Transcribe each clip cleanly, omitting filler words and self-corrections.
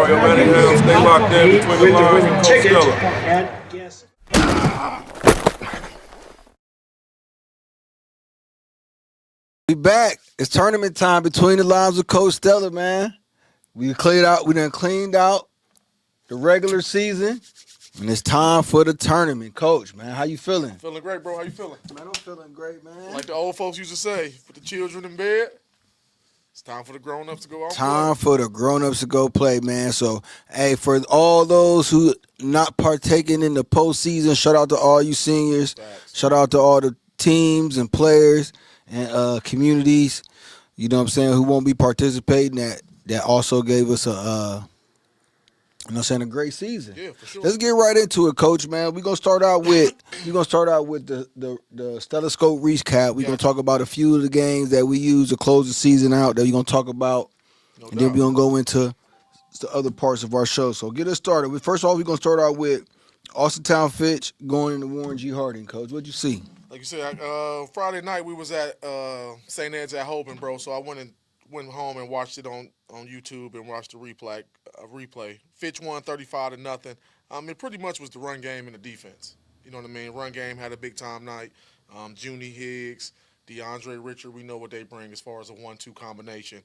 Mario Manningham. Stay locked in between the lines with Coach Stella. We back. It's tournament time between the lines with Coach Stella, man. We done cleaned out the regular season, and it's time for the tournament. Coach, man, how you feeling? Feeling great, bro. How you feeling? Man, I'm feeling great, man. Like the old folks used to say, put the children in bed. It's time for the grown-ups to go out and Time play. for the grown-ups to go play, man. So, hey, for all those who not partaking in the postseason, shout out to all you seniors. Facts. Shout out to all the teams and players and communities, you know what I'm saying, who won't be participating that also gave us a great season. Yeah, for sure. Let's get right into it, Coach. Man, we're gonna start out with the Stethoscope recap. We're gonna talk about a few of the games that we use to close the season out. That we're gonna talk about, No and then doubt. we're gonna go into the other parts of our show. So get us started. First off, we're gonna start out with Austintown Fitch going into Warren G. Harding. Coach, what'd you see? Like you said, Friday night we was at St. Ed's at Hoban, bro. So I went home and watched it on YouTube and watched the replay. Fitch won 35-0. It pretty much was the run game and the defense. You know what I mean? Run game had a big time night. Junie Higgs, DeAndre Richard, we know what they bring as far as a 1-2 combination.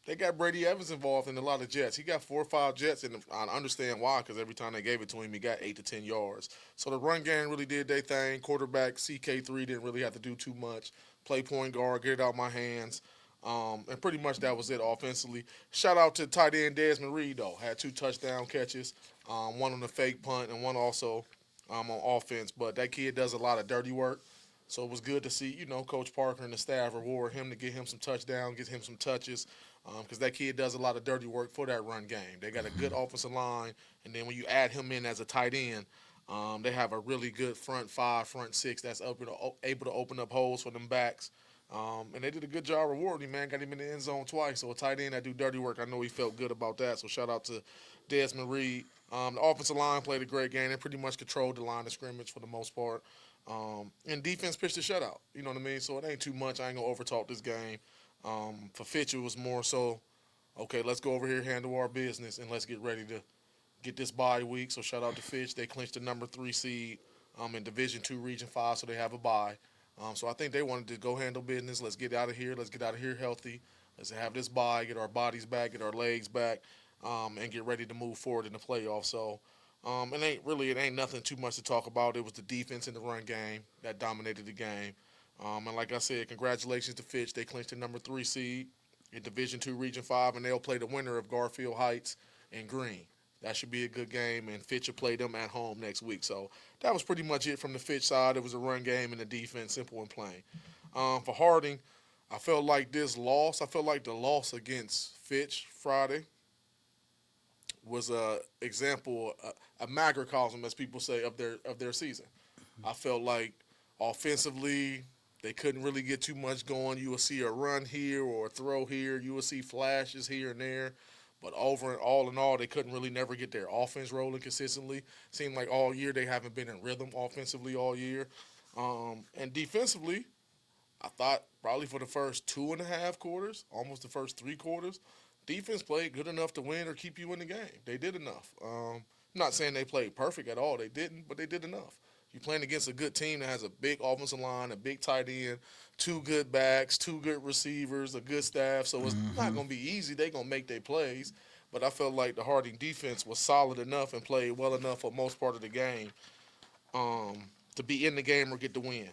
They got Brady Evans involved in a lot of jets. He got 4 or 5 jets, and I understand why, because every time they gave it to him, he got 8 to 10 yards. So the run game really did their thing. Quarterback CK3 didn't really have to do too much. Play point guard, get it out my hands. And pretty much that was it offensively. Shout out to tight end Desmond Reed, though. Had 2 touchdown catches, one on the fake punt and one also on offense. But that kid does a lot of dirty work. So it was good to see, Coach Parker and the staff reward him to get him some touchdowns, get him some touches, because that kid does a lot of dirty work for that run game. They got a good offensive line, and then when you add him in as a tight end, they have a really good front 5, front 6 that's able to open up holes for them backs. And they did a good job rewarding him, man. Got him in the end zone twice. So a tight end that do dirty work, I know he felt good about that. So shout out to Desmond Reed. The offensive line played a great game. They pretty much controlled the line of scrimmage for the most part. And defense pitched a shutout. You know what I mean? So it ain't too much. I ain't going to overtalk this game. For Fitch, it was more so, okay, let's go over here, handle our business, and let's get ready to get this bye week. So shout out to Fitch. They clinched the number 3 seed in Division II, Region 5, so they have a bye. So I think they wanted to go handle business. Let's get out of here. Let's get out of here healthy. Let's have this bye, get our bodies back, get our legs back, and get ready to move forward in the playoffs. So it ain't nothing too much to talk about. It was the defense and the run game that dominated the game. And like I said, congratulations to Fitch. They clinched the number 3 seed in Division II, Region 5, and they'll play the winner of Garfield Heights and Green. That should be a good game, and Fitch will play them at home next week. So that was pretty much it from the Fitch side. It was a run game and the defense, simple and plain. For Harding, I felt like the loss against Fitch Friday was a example, a macrocosm, as people say, of their season. I felt like offensively, they couldn't really get too much going. You will see a run here or a throw here. You will see flashes here and there. But all in all, they couldn't really never get their offense rolling consistently. Seemed like all year they haven't been in rhythm offensively all year. And defensively, I thought probably for the first 2.5 quarters, almost the first 3 quarters, defense played good enough to win or keep you in the game. They did enough. I'm not saying they played perfect at all. They didn't, but they did enough. You're playing against a good team that has a big offensive line, a big tight end, 2 good backs, 2 good receivers, a good staff. So it's not going to be easy. They're going to make their plays. But I felt like the Harding defense was solid enough and played well enough for most part of the game to be in the game or get the win.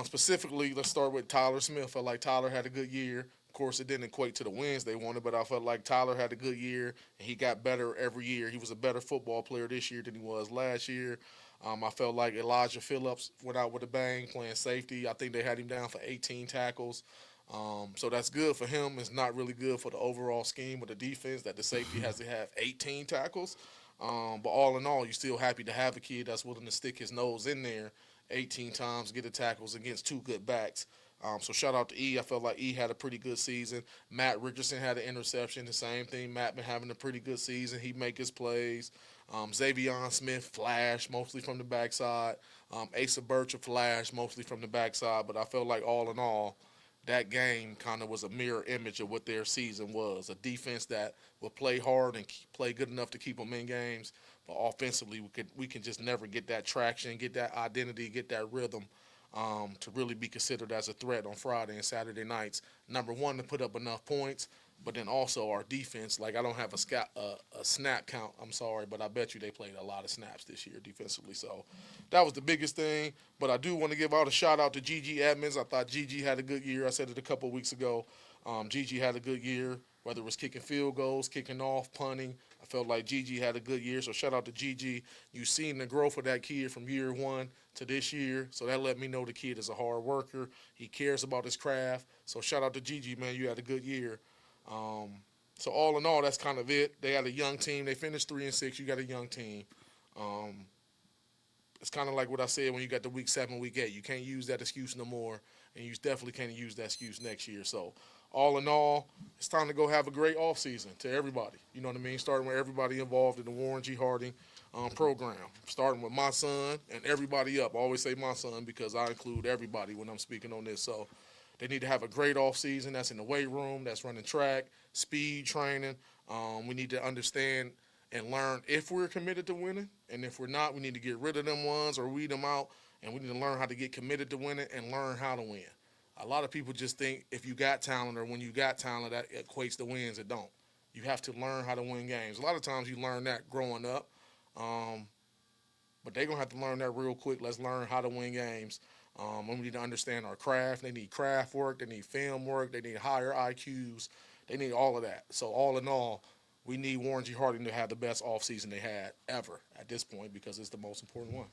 Specifically, let's start with Tyler Smith. I felt like Tyler had a good year. Of course, it didn't equate to the wins they wanted, but I felt like Tyler had a good year, and he got better every year. He was a better football player this year than he was last year. I felt like Elijah Phillips went out with a bang playing safety. I think they had him down for 18 tackles. So that's good for him. It's not really good for the overall scheme of the defense that the safety has to have 18 tackles. But all in all, you're still happy to have a kid that's willing to stick his nose in there 18 times, get the tackles against 2 good backs. So shout out to E. I felt like E had a pretty good season. Matt Richardson had an interception. The same thing. Matt been having a pretty good season. He make his plays. Xavion Smith flashed mostly from the backside. Asa Birch flashed mostly from the backside. But I felt like all in all, that game kind of was a mirror image of what their season was. A defense that would play hard and play good enough to keep them in games, but offensively we can just never get that traction, get that identity, get that rhythm to really be considered as a threat on Friday and Saturday nights. Number one, to put up enough points, but then also our defense. Like I don't have a snap count. I'm sorry, but I bet you they played a lot of snaps this year defensively. So that was the biggest thing. But I do want to give out a shout out to Gigi Edmonds. I thought Gigi had a good year. I said it a couple of weeks ago. Gigi had a good year, whether it was kicking field goals, kicking off, punting. I felt like Gigi had a good year. So shout out to Gigi. You've seen the growth of that kid from year one to this year. So that let me know the kid is a hard worker. He cares about his craft. So shout out to Gigi, man. You had a good year. So all in all, that's kind of it. They had a young team. They finished 3-6. You got a young team. It's kind of like what I said when you got the week 7, week 8. You can't use that excuse no more, and you definitely can't use that excuse next year. So all in all, it's time to go have a great offseason to everybody. You know what I mean? Starting with everybody involved in the Warren G. Harding program. Starting with my son and everybody up. I always say my son because I include everybody when I'm speaking on this. So they need to have a great offseason. That's in the weight room. That's running track, speed training. We need to understand and learn if we're committed to winning. And if we're not, we need to get rid of them ones or weed them out. And we need to learn how to get committed to winning and learn how to win. A lot of people just think if you got talent or when you got talent, that equates to wins. It don't. You have to learn how to win games. A lot of times you learn that growing up. But they're going to have to learn that real quick. Let's learn how to win games. And we need to understand our craft. They need craft work. They need film work. They need higher IQs. They need all of that. So all in all, we need Warren G. Harding to have the best offseason they had ever at this point because it's the most important one.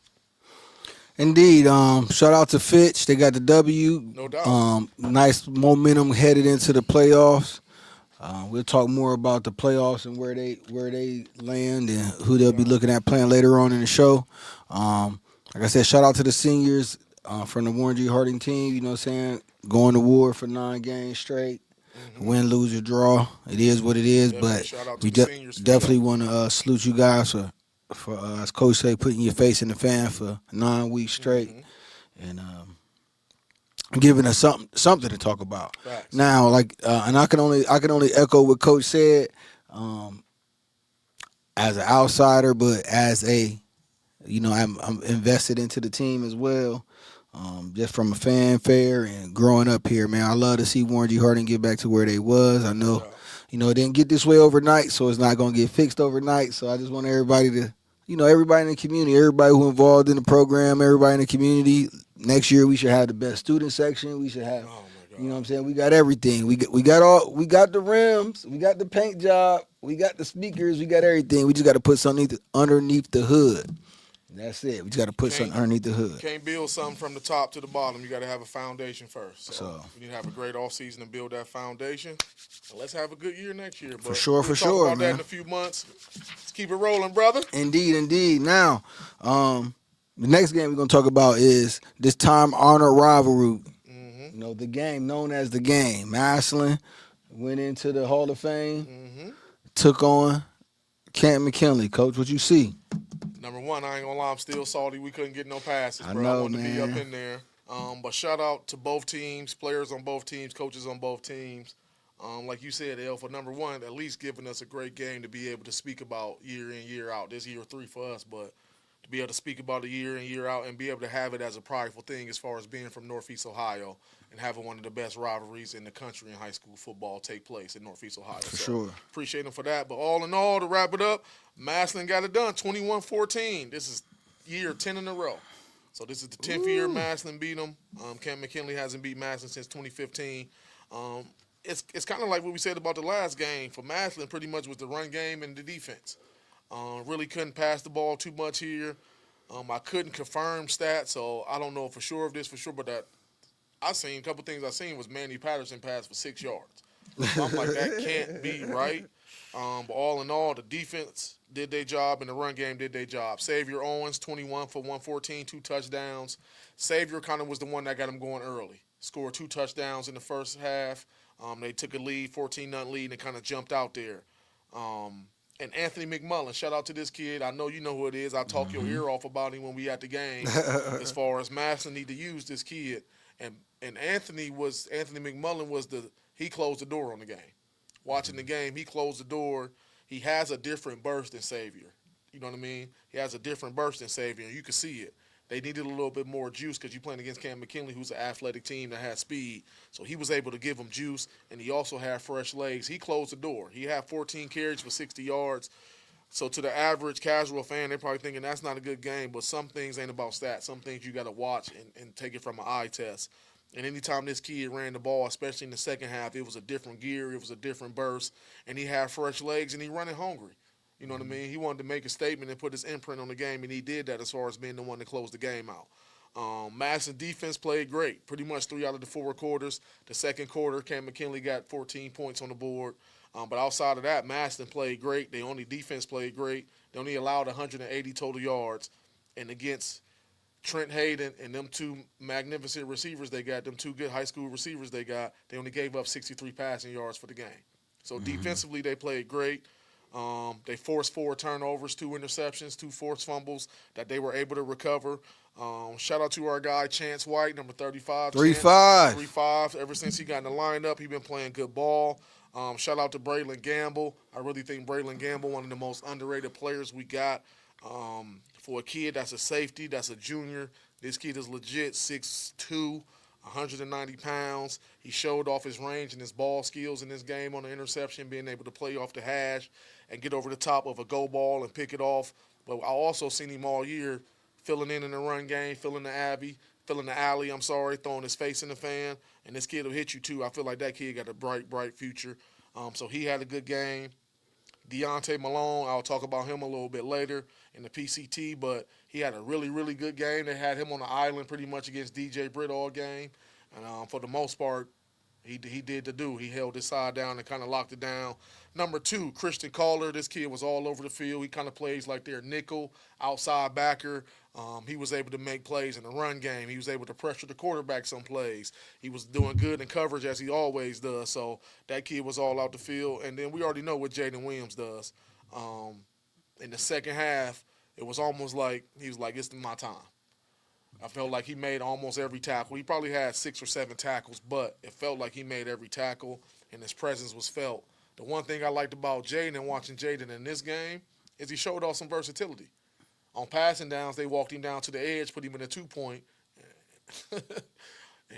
Indeed. Shout out to Fitch. They got the W. No doubt. Nice momentum headed into the playoffs. We'll talk more about the playoffs and where they land and who they'll be looking at playing later on in the show. Like I said, shout out to the seniors from the Warren G. Harding team. You know what I'm saying? Going to war for 9 games straight. Win, lose, or draw. It is what it is. But we definitely want to salute you guys for as Coach say, putting your face in the fan for 9 weeks straight. And giving us something to talk about. Facts. Now, and I can only echo what Coach said, as an outsider, but as a, I'm invested into the team as well. Just from a fanfare and growing up here, man, I love to see Warren G. Harding get back to where they was. I know, it didn't get this way overnight, so it's not gonna get fixed overnight. So I just want everybody to, everybody in the community, everybody who involved in the program, everybody in the community. Next year we should have the best student section. We should have, you know what I'm saying? We got everything. We got the rims, we got the paint job, we got the speakers, we got everything. We just got to put something underneath the hood. That's it. We just got to put something underneath the hood. Can't build something from the top to the bottom. You got to have a foundation first. So we need to have a great offseason and build that foundation. And let's have a good year next year. But for sure, we'll talk about that man. in a few months. Let's keep it rolling, brother. Indeed. Now, the next game we're going to talk about is this time-honored rivalry. The game known as the game. Massillon went into the Hall of Fame, took on Canton McKinley. Coach, what you see? Number one, I ain't gonna lie, I'm still salty we couldn't get no passes, bro. I wanted man. to be up in there. But shout out to both teams, players on both teams, coaches on both teams. Like you said, El, for number one, at least giving us a great game to be able to speak about year in, year out. This year 3 for us, but to be able to speak about it year in, year out and be able to have it as a prideful thing as far as being from Northeast Ohio and having one of the best rivalries in the country in high school football take place in Northeast Ohio. For sure. Appreciate them for that. But all in all, to wrap it up, Massillon got it done, 21-14. This is year 10 in a row. So this is the 10th year Massillon beat them. Canton McKinley hasn't beat Massillon since 2015. It's kind of like what we said about the last game. For Massillon, pretty much was the run game and the defense. Really couldn't pass the ball too much here. I couldn't confirm stats, so I don't know for sure of this for sure, but that a couple things I seen was Manny Patterson passed for 6 yards. So I'm like, that can't be right. But all in all, the defense did their job and the run game did their job. Xavier Owens, 21 for 114, 2 touchdowns. Xavier kind of was the one that got him going early. Scored 2 touchdowns in the first half. They took a lead, 14-0 lead, and kind of jumped out there. And Anthony McMullen, shout out to this kid. I know you know who it is. I talk your ear off about him when we at the game. As far as Massillon need to use this kid. And And Anthony McMullen he closed the door on the game. Watching the game, he closed the door. He has a different burst than Xavier. You know what I mean? He has a different burst than Xavier. You can see it. They needed a little bit more juice because you're playing against Canton McKinley, who's an athletic team that has speed. So he was able to give them juice, and he also had fresh legs. He closed the door. He had 14 carries for 60 yards. So to the average casual fan, they're probably thinking that's not a good game, but some things ain't about stats. Some things you got to watch and take it from an eye test. And anytime this kid ran the ball, especially in the second half, it was a different gear, it was a different burst, and he had fresh legs, and he running hungry. You know what I mean? He wanted to make a statement and put his imprint on the game, and he did that as far as being the one to close the game out. Massillon defense played great, pretty much 3 out of the 4 quarters. The second quarter, Canton McKinley got 14 points on the board. But outside of that, Massillon played great. Defense played great. They only allowed 180 total yards. And against Trent Hayden and them 2 magnificent receivers they got, them 2 good high school receivers they got, they only gave up 63 passing yards for the game. So defensively, they played great. They forced 4 turnovers, 2 interceptions, 2 forced fumbles that they were able to recover. Shout out to our guy, Chance White, number 35. 3-5. 3-5. Ever since he got in the lineup, he's been playing good ball. Shout out to Braylon Gamble. I really think Braylon Gamble, one of the most underrated players we got. For a kid that's a safety, that's a junior, this kid is legit 6'2", 190 pounds. He showed off his range and his ball skills in this game on the interception, being able to play off the hash and get over the top of a go ball and pick it off. But I also seen him all year filling in the run game, filling the alley, throwing his face in the fan. And this kid will hit you too. I feel like that kid got a bright future. So he had a good game. Deontay Malone, I'll talk about him a little bit later in the PCT, but he had a really good game. They had him on the island pretty much against DJ Britt all game. And for the most part, he did the do. He held his side down and kind of locked it down. Number 2, Christian Caller. This kid was all over the field. He kind of plays like their nickel, outside backer. He was able to make plays in the run game. He was able to pressure the quarterback some plays. He was doing good in coverage as he always does. So that kid was all out the field. And then we already know what Jaden Williams does. In the second half, it was almost like he was like, it's my time. I felt like he made almost every tackle. He probably had 6 or 7 tackles, but it felt like he made every tackle, and his presence was felt. The one thing I liked about Jaden and watching Jaden in this game is he showed off some versatility. On passing downs, they walked him down to the edge, put him in a 2-point. And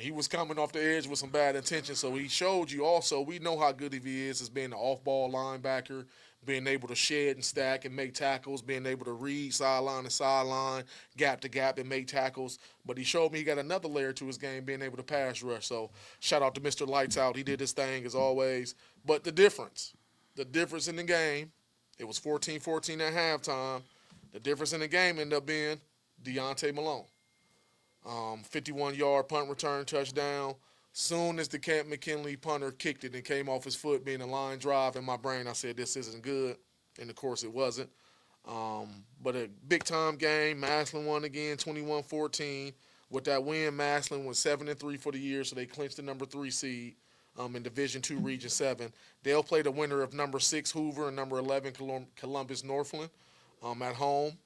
he was coming off the edge with some bad intentions, so he showed you also, we know how good he is as being an off-ball linebacker, being able to shed and stack and make tackles, being able to read sideline to sideline, gap to gap and make tackles. But he showed me he got another layer to his game, being able to pass rush. So shout out to Mr. Lights Out. He did his thing as always. But the difference in the game, it was 14-14 at halftime. The difference in the game ended up being Deontay Malone. 51-yard punt return touchdown. Soon as the Canton McKinley punter kicked it and came off his foot being a line drive, in my brain I said this isn't good, and of course it wasn't. But a big-time game. Massillon won again, 21-14. With that win, Massillon was 7-3 for the year, so they clinched the number 3 seed in Division II, Region 7. They'll play the winner of number 6 Hoover and number 11 Columbus Northland at home.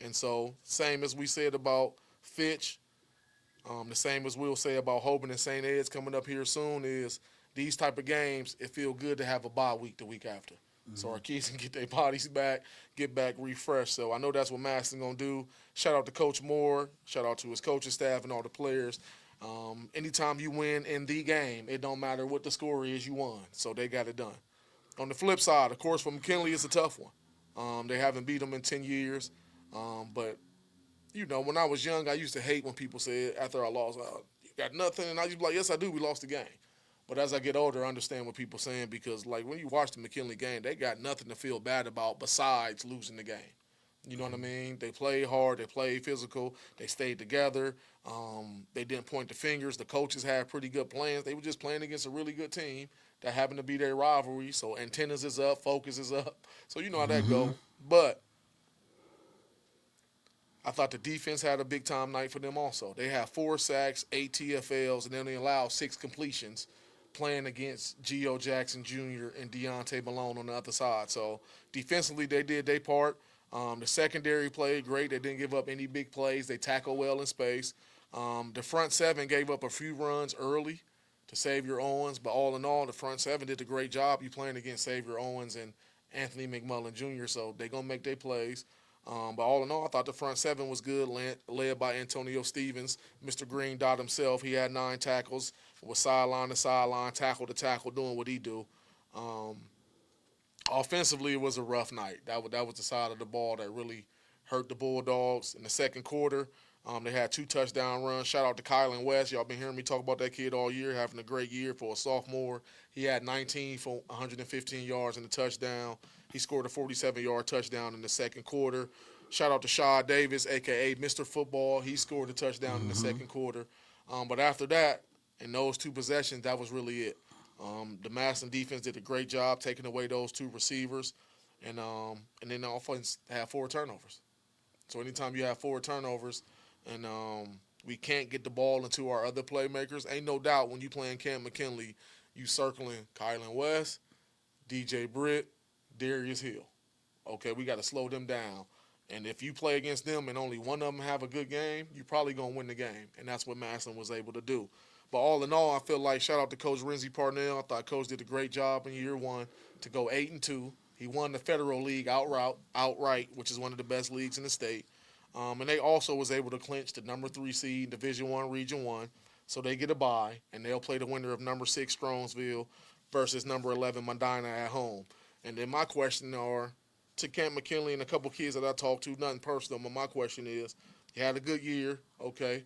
And so same as we said about Fitch, the same as we'll say about Hoban and St. Ed's coming up here soon is these type of games, it feel good to have a bye week the week after. So our kids can get their bodies back, get back refreshed. So I know that's what Massillon going to do. Shout out to Coach Moore. Shout out to his coaching staff and all the players. Anytime you win in the game, it don't matter what the score is, you won. So they got it done. On the flip side, of course, for McKinley, it's a tough one. They haven't beat them in 10 years. But you know, when I was young, I used to hate when people said after I lost, you got nothing. And I used to be like, yes, I do. We lost the game. But as I get older, I understand what people are saying because, like, when you watch the McKinley game, they got nothing to feel bad about besides losing the game. You know what I mean? They played hard. They played physical. They stayed together. They didn't point the fingers. The coaches had pretty good plans. They were just playing against a really good team that happened to be their rivalry. So antennas is up. Focus is up. So you know how that go. But I thought the defense had a big-time night for them also. They had 4 sacks, 8 TFLs, and then they allowed 6 completions playing against Geo Jackson Jr. and Deontay Malone on the other side. So defensively, they did their part. The secondary played great. They didn't give up any big plays. They tackled well in space. The front seven gave up a few runs early to Xavier Owens, but all in all, the front seven did a great job. You playing against Xavier Owens and Anthony McMullen Jr., so they're going to make their plays. But all in all, I thought the front seven was good, led by Antonio Stevens. Mr. Green Dot himself, he had 9 tackles, was sideline to sideline, tackle to tackle, doing what he do. Offensively, it was a rough night. That was the side of the ball that really hurt the Bulldogs in the second quarter. They had 2 touchdown runs. Shout out to Kylan West. Y'all been hearing me talk about that kid all year, having a great year for a sophomore. He had 19 for 115 yards and a touchdown. He scored a 47-yard touchdown in the second quarter. Shout out to Shaw Davis, a.k.a. Mr. Football. He scored a touchdown in the second quarter. But after that, in those 2 possessions, that was really it. The Massillon defense did a great job taking away those 2 receivers. And then the offense had 4 turnovers. So anytime you have 4 turnovers and we can't get the ball into our other playmakers, ain't no doubt when you playing Canton McKinley, you circling Kylan West, DJ Britt, Darius Hill. Okay, we got to slow them down. And if you play against them and only one of them have a good game, you're probably going to win the game. And that's what Massillon was able to do. But all in all, I feel like shout out to Coach Renzi Parnell. I thought Coach did a great job in year 1 to go 8-2. He won the Federal League outright, which is one of the best leagues in the state. And they also was able to clinch the number 3 seed, Division I, Region 1. So they get a bye, and they'll play the winner of number 6, Strongsville, versus number 11, Medina at home. And then my question are to Canton McKinley and a couple kids that I talked to, nothing personal, but my question is, you had a good year, okay,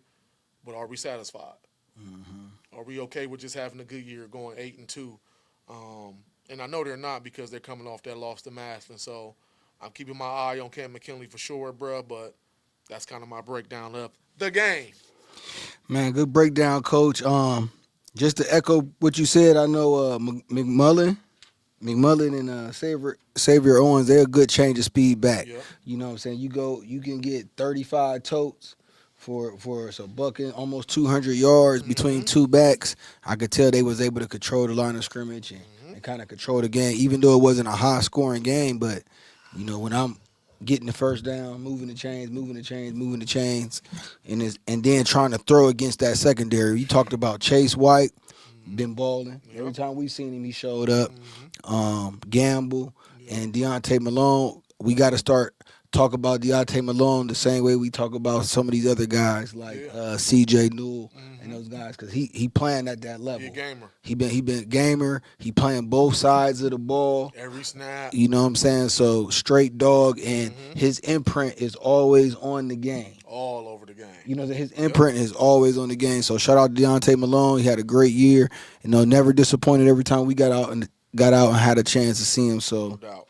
but are we satisfied? Mm-hmm. Are we okay with just having a good year going 8-2? And I know they're not because they're coming off that loss to Massillon. So I'm keeping my eye on Canton McKinley for sure, bro, but that's kind of my breakdown of the game. Man, good breakdown, Coach. Just to echo what you said, I know McMullen and Xavier Owens, they're a good change of speed back. Yep. You know what I'm saying? You can get 35 totes for so bucking almost 200 yards between 2 backs. I could tell they was able to control the line of scrimmage and kind of control the game, even though it wasn't a high-scoring game. But, you know, when I'm getting the first down, moving the chains, and then trying to throw against that secondary. You talked about Chase White, been balling. Yep. Every time we seen him, he showed up. Gamble and Deontay Malone. We got to start talk about Deontay Malone the same way we talk about some of these other guys like C.J. Newell and those guys, because he playing at that level. He a gamer. He been a gamer. He playing both sides of the ball. Every snap. You know what I'm saying? So straight dog, and his imprint is always on the game. All over the game. You know, his imprint is always on the game. So shout out to Deontay Malone. He had a great year. You know, never disappointed every time we got out and had a chance to see him. So no doubt.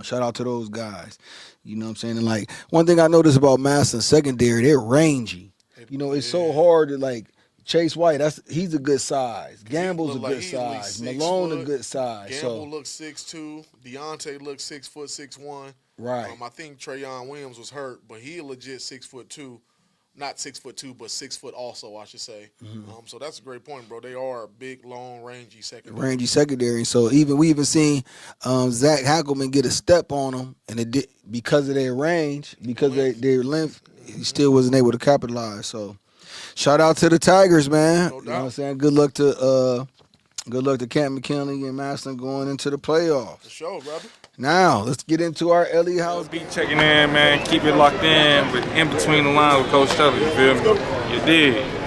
Shout out to those guys. You know what I'm saying? And, like, one thing I noticed about Massillon secondary, they're rangy. You know, it's so hard to, like, Chase White, he's a good size. Gamble's a good size. Malone a good size. Gamble looks 6'2". Deontay looks 6'6'1". Right. I think Trayon Williams was hurt, but he a legit 6'2". Not 6'2", but 6 foot also, I should say. So that's a great point, bro. They are a big, long, rangy secondary. So we even seen Zach Hackleman get a step on him, and it did because of their range, because of their length. He still wasn't able to capitalize. So shout out to the Tigers, man. No doubt. You know what I'm saying? Good luck to Canton McKinley and Massillon going into the playoffs. For sure, brother. Now, let's get into our Ellie House. Be checking in, man. Keep it locked in, but in between the lines with Coach Stella, you feel me? You did.